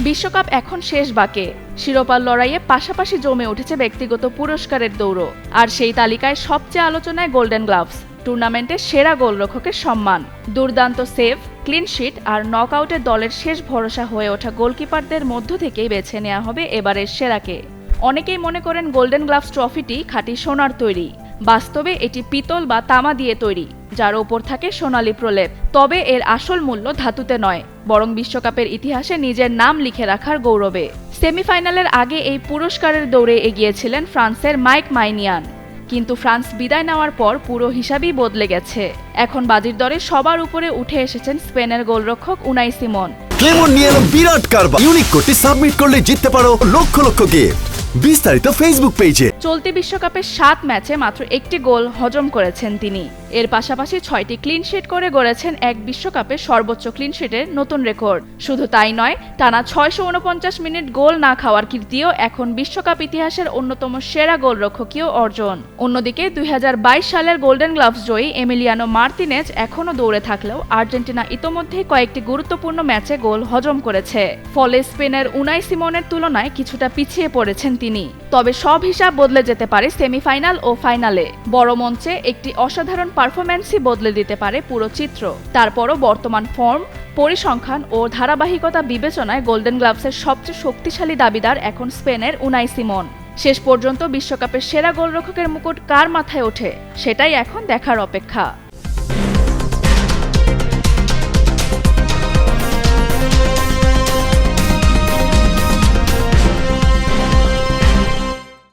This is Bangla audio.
বিশ্বকাপ এখন শেষ বাঁকে। শিরোপার লড়াইয়ে পাশাপাশি জমে উঠেছে ব্যক্তিগত পুরস্কারের দৌড়। আর সেই তালিকায় সবচেয়ে আলোচনায় গোল্ডেন গ্লাভস, টুর্নামেন্টের সেরা গোলরক্ষকের সম্মান। দুর্দান্ত সেভ, ক্লিনশিট আর নকআউটে দলের শেষ ভরসা হয়ে ওঠা গোলকিপারদের মধ্য থেকেই বেছে নেওয়া হবে এবারের সেরাকে। অনেকেই মনে করেন গোল্ডেন গ্লাভস ট্রফিটি খাঁটি সোনার তৈরি। বাস্তবে এটি পিতল বা তামা দিয়ে তৈরি, যার ওপর থাকে সোনালী প্রলেপ। তবে এর আসল মূল্য ধাতুতে নয়, বরং বিশ্বকাপের ইতিহাসে নিজের নাম লিখে রাখার গৌরবে। সেমিফাইনালের আগে এই পুরস্কারের দৌড়ে এগিয়েছিলেন ফ্রান্সের মাইক মাইনিয়ান। কিন্তু ফ্রান্স বিদায় নেওয়ার পর পুরো হিসাবই বদলে গেছে। এখন বাজির দরে সবার উপরে উঠে এসেছেন স্পেনের গোলরক্ষক উনাই সিমন। ক্লেমন নিয়ে এলো বিরাট কারবার। ইউনিক কোডটি সাবমিট করলে জিততে পারো লক্ষ লক্ষ গিফট। বিস্তারিত ফেসবুক পেজে। চলতি বিশ্বকাপে 7 ম্যাচে মাত্র একটি গোল হজম করেছেন তিনি। এর পাশাপাশি 6টি ক্লিনশিট করে গড়েছেন এক বিশ্বকাপে সর্বোচ্চ ক্লিনশিটের নতুন রেকর্ড। শুধু তাই নয়, টানা 649 মিনিট গোল না খাওয়ার কীর্তিও এখন বিশ্বকাপ ইতিহাসের অন্যতম সেরা গোলরক্ষকীয় অর্জন। অন্যদিকে 2022 সালের গোল্ডেন গ্লাভস জয়ী এমিলিয়ানো মার্তিনেজ এখনও দৌড়ে থাকলেও আর্জেন্টিনা ইতোমধ্যেই কয়েকটি গুরুত্বপূর্ণ ম্যাচে গোল হজম করেছে। ফলে স্পেনের উনাই সিমনের তুলনায় কিছুটা পিছিয়ে পড়েছেন তিনি। তবে সব হিসাব বদলে যেতে পারে সেমিফাইনাল ও ফাইনালে। বড় মঞ্চে একটি অসাধারণ পারফরম্যান্সই বদলে দিতে পারে পুরো চিত্র। তারপরও বর্তমান ফর্ম, পরিসংখ্যান ও ধারাবাহিকতা বিবেচনায় গোল্ডেন গ্লাভসের সবচেয়ে শক্তিশালী দাবিদার এখন স্পেনের উনাই সিমন। শেষ পর্যন্ত বিশ্বকাপের সেরা গোলরক্ষকের মুকুট কার মাথায় ওঠে, সেটাই এখন দেখার অপেক্ষা।